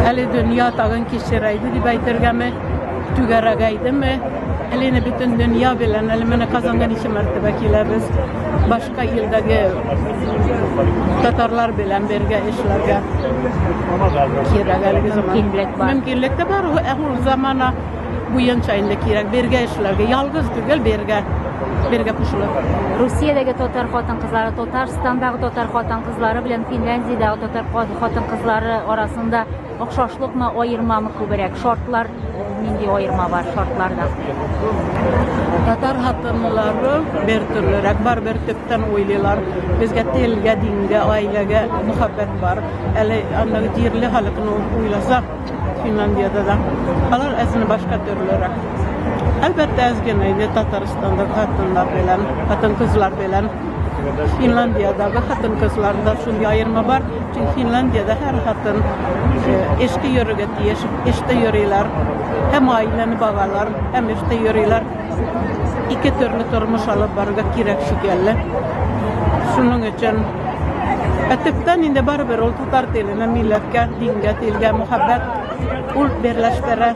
Ali dünya tağın kişireydi diye aytırgami tügeragaydı mı? Eline bütün dünya bilen, elimine kazangan işi mertebe kileriz. Başka ildagi Tatarlar bilen birge işlerge kiragaligi zaman. Mümkünlük de var. O zamana bu yançayında kirak birge işlerge. Yalgız tügel birge kuşulur. Rusiyadagi Tatar xotin qizlari, Tatarstondagi Tatar xotin qizlari bilan Finlandiyadagi Tatar xotin qizlari orasında o'xshashlikmi, ayirmami ko'proq? Shortlar nega ayirma var shortlarda? Tatar hatınları bir türlürek var, bir tüpten oylular. Bizge telge, dinge, ailege muhabbet var. Eli anlağı dirli halıkını oylasa Finlandiyada da. Alar ezini başka türlürek. Elbette ezgeneydi Tataristan'da hatınlar bilen, hatın kızlar bilen. Finlandiya'daki hatın kızlarda şunday ayırma var. Çünkü Finlandiya'da her hatın eşki yörüge diyeşip, eşte yörüler. Hem aileni bağlar, hem eşte yörüler. İki türlü turmuş alıp barıga kirek şikelle. Şunun için etipten indi barber ol Tatar teline milletke, dinge, tilge, muhabbet ul birleşpere